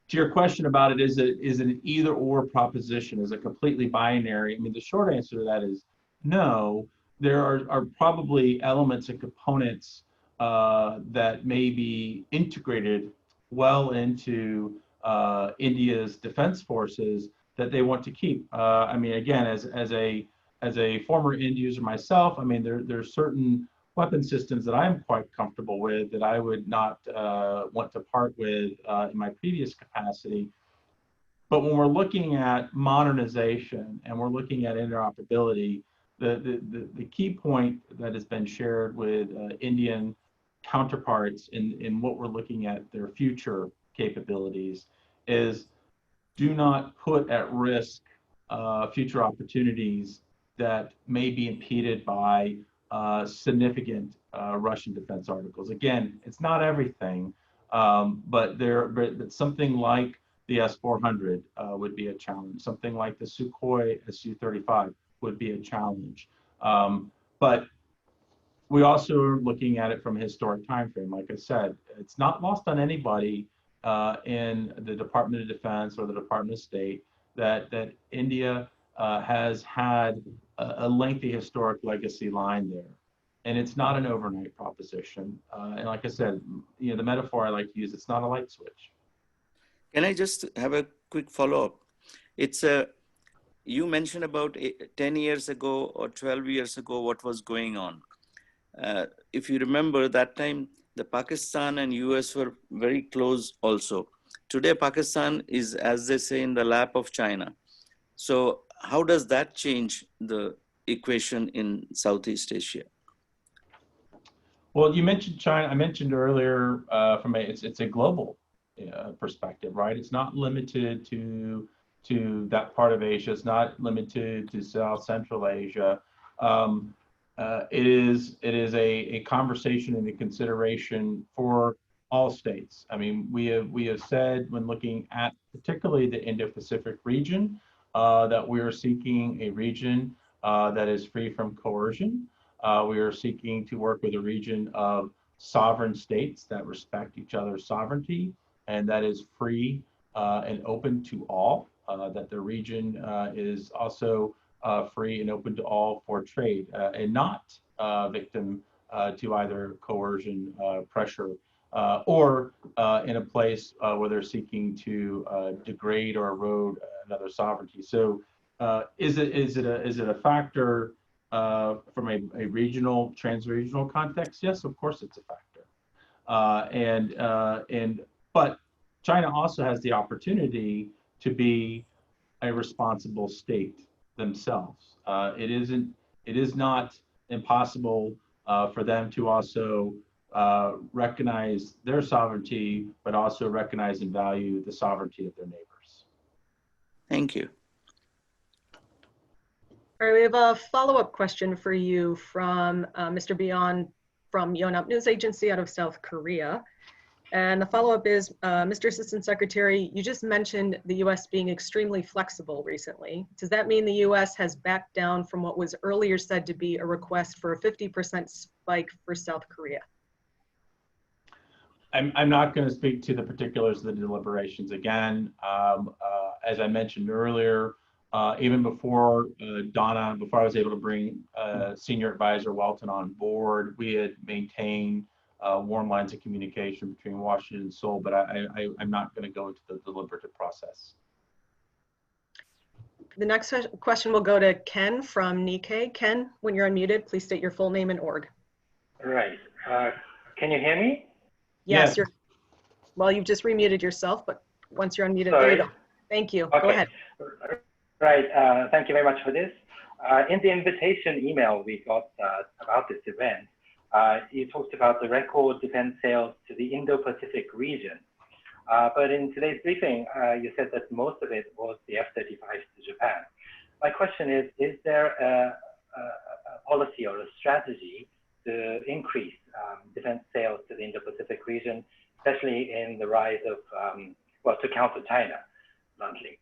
to your question about it, is it an either or proposition? Is it completely binary? I mean, the short answer to that is no. There are probably elements and components that may be integrated well into India's defense forces that they want to keep. I mean, again, as a former end user myself, I mean, there's certain weapon systems that I'm quite comfortable with that I would not want to part with in my previous capacity. But when we're looking at modernization and we're looking at interoperability, the key point that has been shared with Indian counterparts in what we're looking at their future capabilities is do not put at risk future opportunities that may be impeded by significant Russian defense articles. Again, it's not everything, but something like the S-400 would be a challenge. Something like the Sukhoi Su-35 would be a challenge. But we also are looking at it from a historic time frame. Like I said, it's not lost on anybody in the Department of Defense or the Department of State that India has had a lengthy historic legacy line there. And it's not an overnight proposition. And like I said, the metaphor I like to use, it's not a light switch. Can I just have a quick follow-up? You mentioned about 10 years ago or 12 years ago what was going on. If you remember that time, the Pakistan and US were very close also. Today, Pakistan is, as they say, in the lap of China. So how does that change the equation in Southeast Asia? Well, you mentioned China. I mentioned earlier it's a global perspective, right? It's not limited to that part of Asia. It's not limited to South Central Asia. It is a conversation and a consideration for all states. I mean, we have said when looking at particularly the Indo-Pacific region that we are seeking a region that is free from coercion. We are seeking to work with a region of sovereign states that respect each other's sovereignty and that is free and open to all. That the region is also free and open to all for trade and not victim to either coercion, pressure, or in a place where they're seeking to degrade or erode another sovereignty. So is it a factor from a regional, trans-regional context? Yes, of course it's a factor. But China also has the opportunity to be a responsible state themselves. It is not impossible for them to also recognize their sovereignty, but also recognize and value the sovereignty of their neighbors. Thank you. All right, we have a follow-up question for you from Mr. Beyond from Yonhap News Agency out of South Korea. And the follow-up is, Mr. Assistant Secretary, you just mentioned the US being extremely flexible recently. Does that mean the US has backed down from what was earlier said to be a request for a 50% spike for South Korea? I'm not going to speak to the particulars of the deliberations again. As I mentioned earlier, even before before I was able to bring Senior Advisor Welton on board, we had maintained warm lines of communication between Washington and Seoul, but I'm not going to go into the deliberative process. The next question will go to Ken from Nikkei. Ken, when you're unmuted, please state your full name and org. Right. Can you hear me? Yes. Well, you've just remuted yourself, but once you're unmuted, Sorry. there you go. Thank you. Okay. Go ahead. Right. Thank you very much for this. In the invitation email we got about this event, you talked about the record defense sales to the Indo-Pacific region. But in today's briefing, you said that most of it was the F-35s to Japan. My question is there a policy or a strategy to increase defense sales to the Indo-Pacific region, especially in the rise of, well, to counter China, bluntly.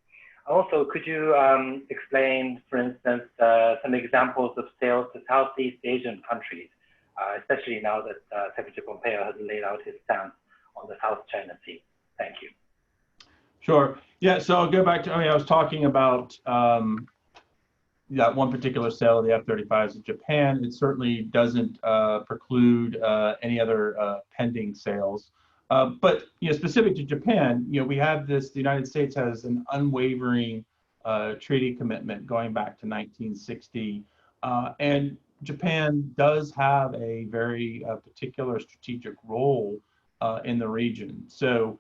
Also, could you explain, for instance, some examples of sales to Southeast Asian countries, especially now that Secretary Pompeo has laid out his stance on the South China Sea? Thank you. Sure. Yeah, so I'll go back to, I was talking about that one particular sale of the F-35s to Japan. It certainly doesn't preclude any other pending sales. But specific to Japan, we have this, the United States has an unwavering treaty commitment going back to 1960. And Japan does have a very particular strategic role in the region. So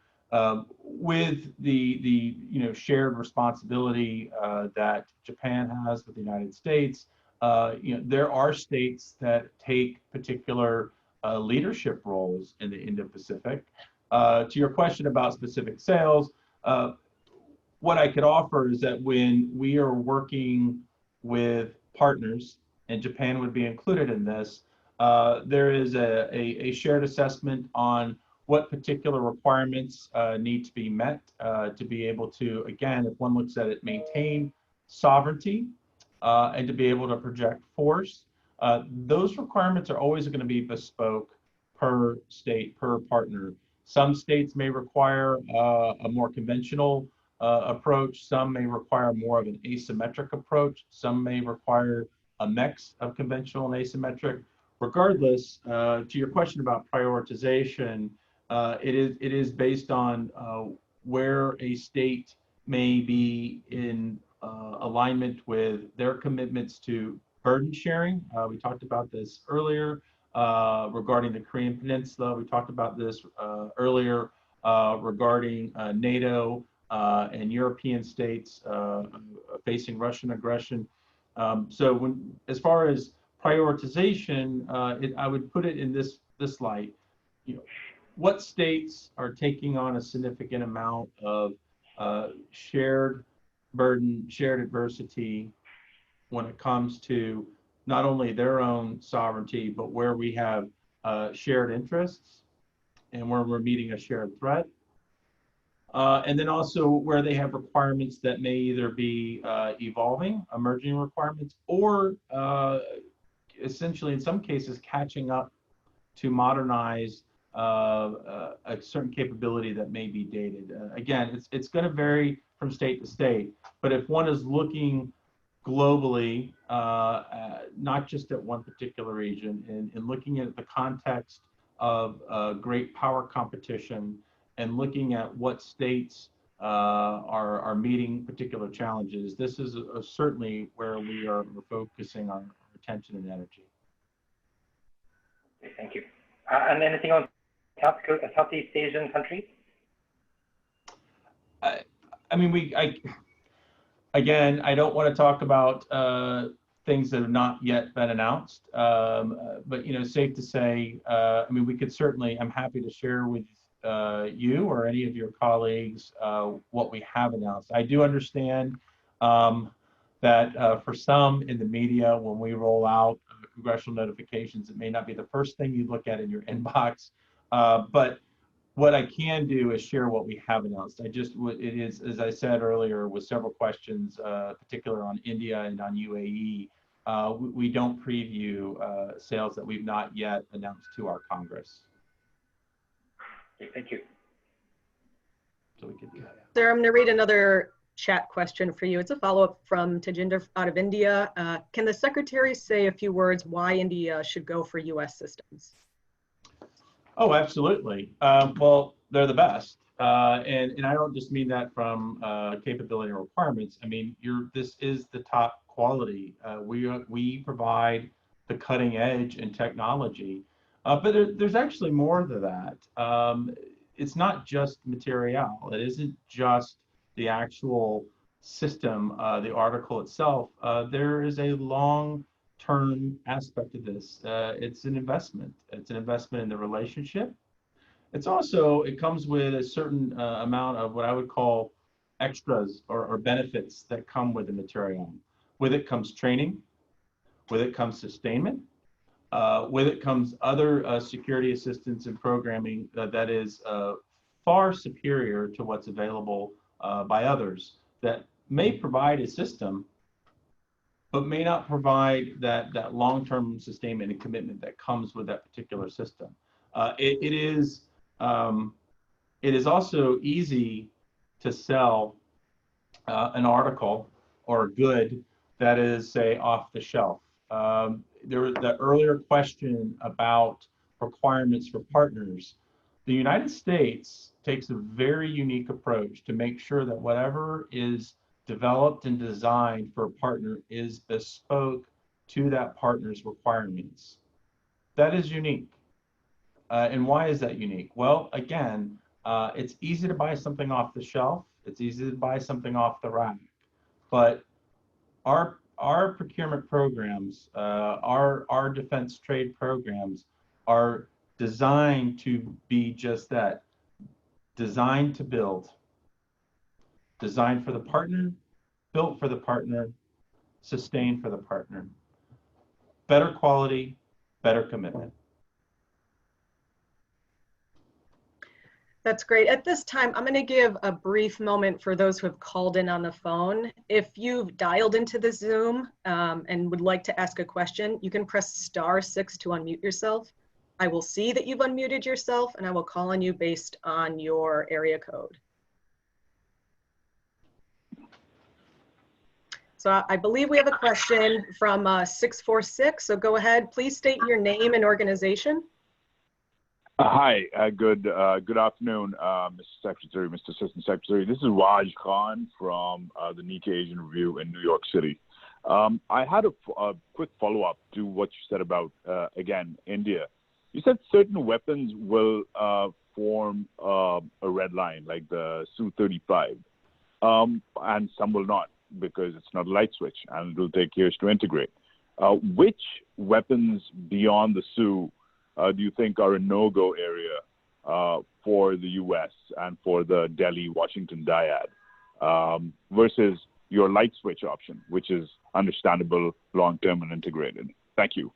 with the shared responsibility that Japan has with the United States, there are states that take particular leadership roles in the Indo-Pacific. To your question about specific sales, what I could offer is that when we are working with partners, and Japan would be included in this, there is a shared assessment on what particular requirements need to be met to be able to, again, if one looks at it, maintain sovereignty and to be able to project force. Those requirements are always going to be bespoke per state, per partner. Some states may require a more conventional approach. Some may require more of an asymmetric approach. Some may require a mix of conventional and asymmetric. Regardless, to your question about prioritization, it is based on where a state may be in alignment with their commitments to burden sharing. We talked about this earlier regarding the Korean Peninsula. We talked about this earlier regarding NATO and European states facing Russian aggression. So as far as prioritization, I would put it in this light. What states are taking on a significant amount of shared burden, shared adversity when it comes to not only their own sovereignty, but where we have shared interests and where we're meeting a shared threat. And then also where they have requirements that may either be evolving, emerging requirements, or essentially in some cases catching up to modernize a certain capability that may be dated. Again, it's going to vary from state to state, but if one is looking globally, not just at one particular region, and looking at the context of great power competition and looking at what states are meeting particular challenges, this is certainly where we're focusing our attention and energy. Okay, thank you. And anything on Southeast Asian countries? I mean, again, I don't want to talk about things that have not yet been announced, but safe to say, I mean, we could certainly, I'm happy to share with you or any of your colleagues what we have announced. I do understand that for some in the media, when we roll out congressional notifications, it may not be the first thing you look at in your inbox, but what I can do is share what we have announced. It is, as I said earlier, with several questions, particular on India and on UAE, we don't preview sales that we've not yet announced to our Congress. Okay, thank you. So we could do that. Sir, I'm going to read another chat question for you. It's a follow-up from Tajinder out of India. Can the Secretary say a few words why India should go for U.S. systems? Oh, absolutely. Well, they're the best. And I don't just mean that from capability and requirements. I mean, this is the top quality. We provide the cutting edge in technology, but there's actually more to that. It's not just material. It isn't just the actual system, the article itself. There is a long-term aspect of this. It's an investment. It's an investment in the relationship. It's also, it comes with a certain amount of what I would call extras or benefits that come with the material. With it comes training, with it comes sustainment, with it comes other security assistance and programming that is far superior to what's available by others that may provide a system, but may not provide that long-term sustainment and commitment that comes with that particular system. It is also easy to sell an article or a good that is, say, off the shelf. There was the earlier question about requirements for partners. The United States takes a very unique approach to make sure that whatever is developed and designed for a partner is bespoke to that partner's requirements. That is unique. And why is that unique? Well, again, it's easy to buy something off the shelf. It's easy to buy something off the rack. But our procurement programs, our defense trade programs are designed to be just that, designed to build, designed for the partner, built for the partner, sustained for the partner. Better quality, better commitment. That's great. At this time, I'm going to give a brief moment for those who have called in on the phone. If you've dialed into the Zoom and would like to ask a question, you can press *6 to unmute yourself. I will see that you've unmuted yourself and I will call on you based on your area code. So I believe we have a question from 646. So go ahead, please state your name and organization. Hi, good afternoon, Mr. Secretary, Mr. Assistant Secretary. This is Raj Khan from the Nikkei Asian Review in New York City. I had a quick follow-up to what you said about, again, India. You said certain weapons will form a red line, like the Su-35, and some will not, because it's not a light switch, and it will take years to integrate. Which weapons beyond the Su do you think are a no-go area for the U.S. and for the Delhi-Washington dyad versus your light switch option, which is understandable, long-term, and integrated? Thank you.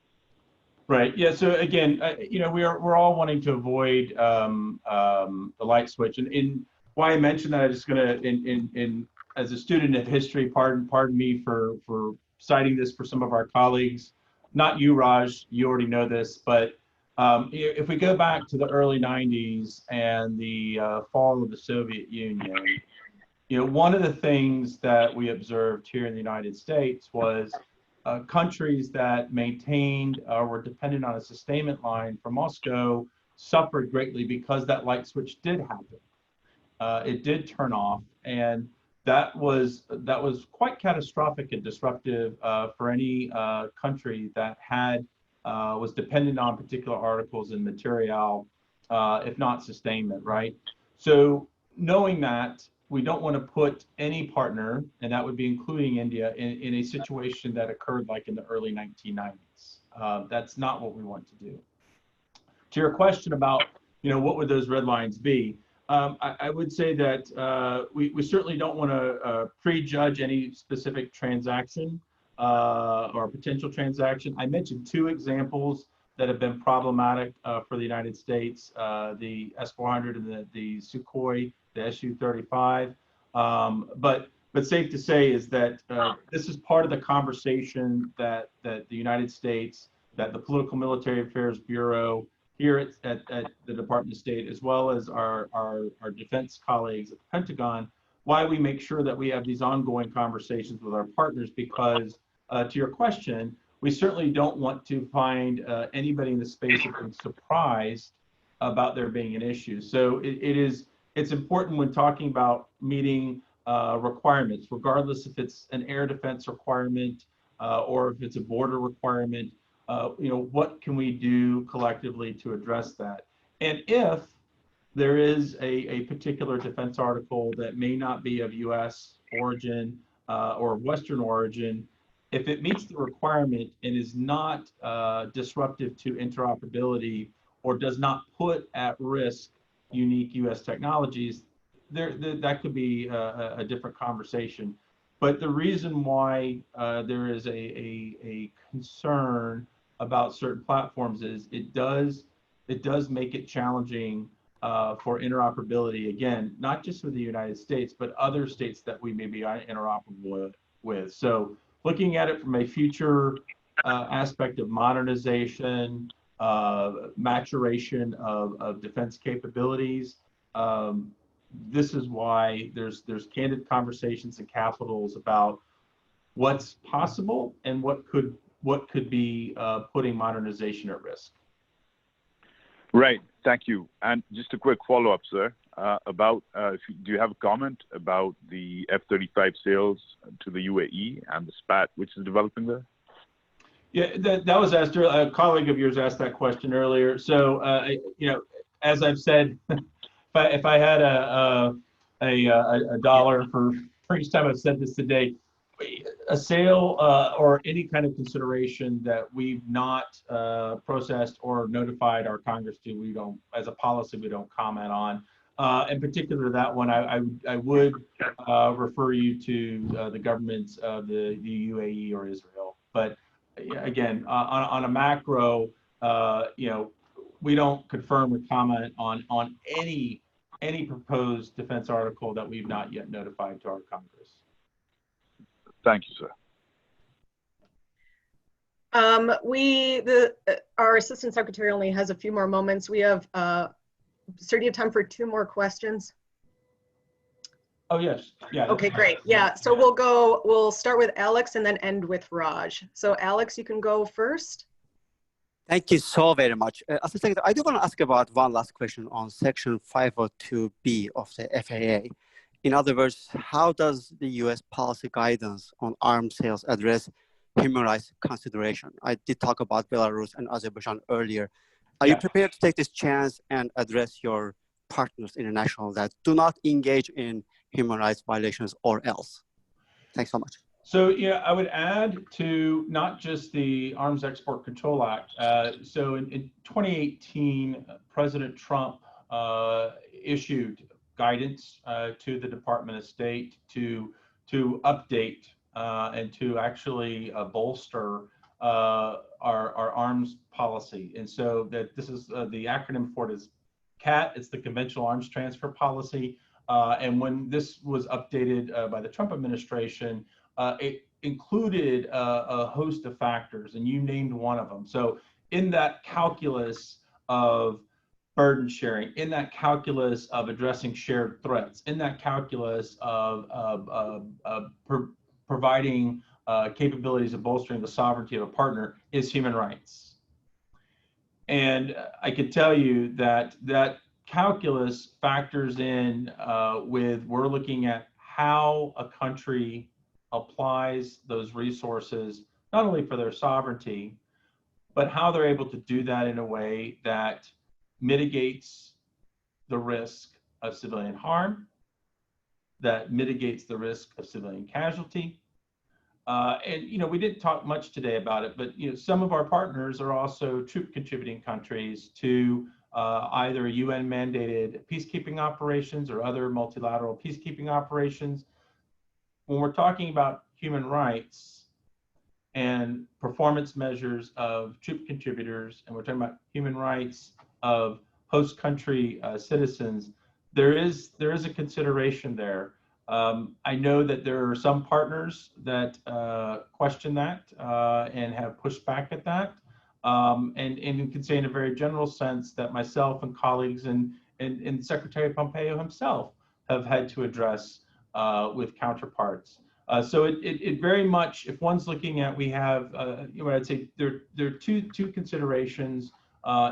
Right. Yeah. So again, we're all wanting to avoid the light switch, and why I mentioned that, I'm just going to, as a student of history, pardon me for citing this for some of our colleagues. Not you, Raj. You already know this, but if we go back to the early 90s and the fall of the Soviet Union, one of the things that we observed here in the United States was countries that maintained or were dependent on a sustainment line from Moscow suffered greatly because that light switch did happen. It did turn off, and that was quite catastrophic and disruptive for any country that was dependent on particular articles and material, if not sustainment, right? So knowing that, we don't want to put any partner, and that would be including India, in a situation that occurred like in the early 1990s. That's not what we want to do. To your question about, what would those red lines be? I would say that we certainly don't want to prejudge any specific transaction or potential transaction. I mentioned two examples that have been problematic for the United States, the S-400 and the Sukhoi, the Su-35. But safe to say is that this is part of the conversation that the United States, that the Political Military Affairs Bureau here at the Department of State, as well as our defense colleagues at the Pentagon, why we make sure that we have these ongoing conversations with our partners, because to your question, we certainly don't want to find anybody in the space that being surprised about there being an issue. So it's important when talking about meeting requirements, regardless if it's an air defense requirement or if it's a border requirement, what can we do collectively to address that? And if there is a particular defense article that may not be of U.S. origin or Western origin, if it meets the requirement and is not disruptive to interoperability or does not put at risk unique U.S. technologies, that could be a different conversation. But the reason why there is a concern about certain platforms is it does make it challenging for interoperability, again, not just with the United States, but other states that we may be interoperable with. So looking at it from a future aspect of modernization, maturation of defense capabilities, this is why there's candid conversations in capitals about what's possible and what could be putting modernization at risk. Right. Thank you. And just a quick follow-up, sir, about do you have a comment about the F-35 sales to the UAE and the SPAT, which is developing there? Yeah, that was asked earlier. A colleague of yours asked that question earlier. So, as I've said, if I had a dollar for each time I've said this today, a sale or any kind of consideration that we've not processed or notified our Congress to, we don't, as a policy, we don't comment on. In particular, that one, I would refer you to the governments of the UAE or Israel. But again, on a macro, we don't confirm or comment on any proposed defense article that we've not yet notified to our Congress. Thank you, sir. Our Assistant Secretary only has a few more moments. We have, sir, do you have time for 2 more questions? Oh, yes. Yeah. Okay, great. Yeah, so we'll start with Alex and then end with Raj. So Alex, you can go first. Thank you so very much. Assistant Secretary, I do want to ask about one last question on Section 502B of the FAA. In other words, how does the U.S. policy guidance on arms sales address human rights consideration? I did talk about Belarus and Azerbaijan earlier. Are you prepared to take this chance and address your partners international that do not engage in human rights violations or else? Thanks so much. So, yeah, I would add to not just the Arms Export Control Act. So in 2018, President Trump issued guidance to the Department of State to update and to actually bolster our arms policy. And so that this is the acronym for it is CAT. It's the Conventional Arms Transfer Policy. And when this was updated by the Trump administration, it included a host of factors, and you named one of them. So in that calculus of burden sharing, in that calculus of addressing shared threats, in that calculus of providing capabilities of bolstering the sovereignty of a partner is human rights. And I could tell you that that calculus factors in with we're looking at how a country applies those resources, not only for their sovereignty, but how they're able to do that in a way that mitigates the risk of civilian harm, that mitigates the risk of civilian casualty. And we didn't talk much today about it, but some of our partners are also troop contributing countries to either UN mandated peacekeeping operations or other multilateral peacekeeping operations. When we're talking about human rights and performance measures of troop contributors, and we're talking about human rights of host country citizens, there is a consideration there. I know that there are some partners that question that and have pushed back at that. And you can say in a very general sense that myself and colleagues and Secretary Pompeo himself have had to address with counterparts. So it very much, if one's looking at, we have, I'd say there are two considerations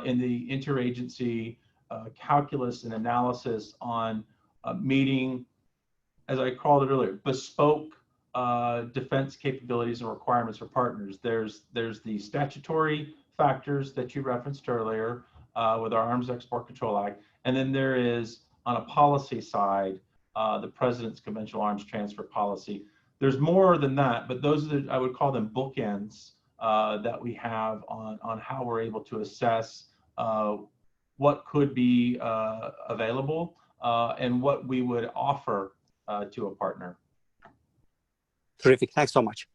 in the interagency calculus and analysis on meeting, as I called it earlier, bespoke defense capabilities and requirements for partners. There's the statutory factors that you referenced earlier with our Arms Export Control Act, and then there is, on a policy side, the President's Conventional Arms Transfer Policy. There's more than that, but those are I would call them bookends that we have on how we're able to assess what could be available and what we would offer to a partner. Terrific. Thanks so much.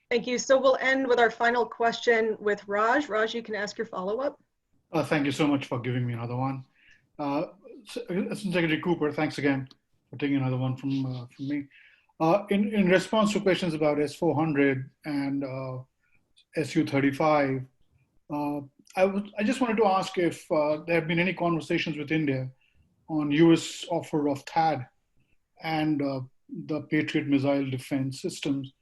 Thank you. So we'll end with our final question with Raj. Raj, you can ask your follow-up. Thank you so much for giving me another one. Assistant Secretary Cooper, thanks again for taking another one from me. In response to questions about S-400 and Su-35, I just wanted to ask if there have been any conversations with India on US offer of THAAD and the Patriot missile defense systems,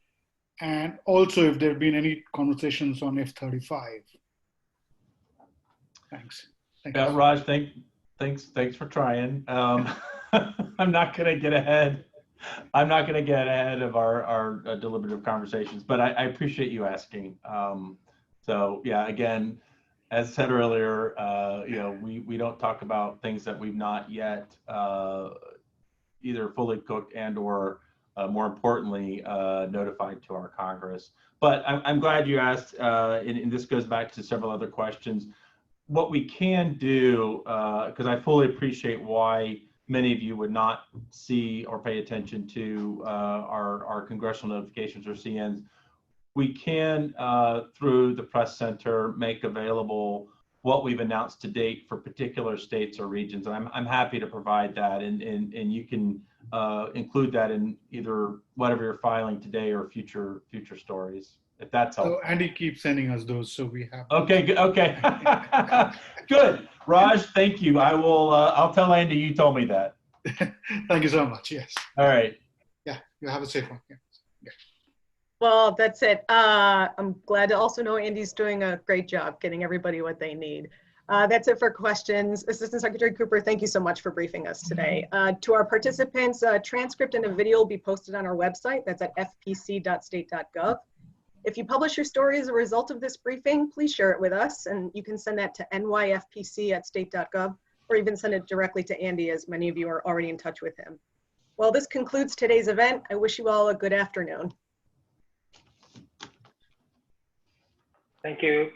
and also if there have been any conversations on F-35. Thanks. Yeah, Raj, thanks for trying. I'm not going to get ahead. I'm not going to get ahead of our deliberative conversations, but I appreciate you asking. So yeah, again, as said earlier, you know, we don't talk about things that we've not yet either fully cooked and or more importantly notified to our Congress. But I'm glad you asked, and this goes back to several other questions. What we can do, because I fully appreciate why many of you would not see or pay attention to our congressional notifications or CNs, we can, through the press center, make available what we've announced to date for particular states or regions. And I'm happy to provide that, and you can include that in either whatever you're filing today or future stories, if that's helpful. So Andy keeps sending us those, so we have. Okay, good. Okay, good. Raj, thank you. I will. I'll tell Andy you told me that. Thank you so much. Yes. All right. Yeah. You have a safe one. Yeah. Well, that's it. I'm glad to also know Andy's doing a great job getting everybody what they need. That's it for questions. Assistant Secretary Cooper, thank you so much for briefing us today. To our participants, a transcript and a video will be posted on our website. That's at fpc.state.gov. If you publish your story as a result of this briefing, please share it with us, and you can send that to nyfpc@state.gov, or even send it directly to Andy, as many of you are already in touch with him. Well, this concludes today's event. I wish you all a good afternoon. Thank you.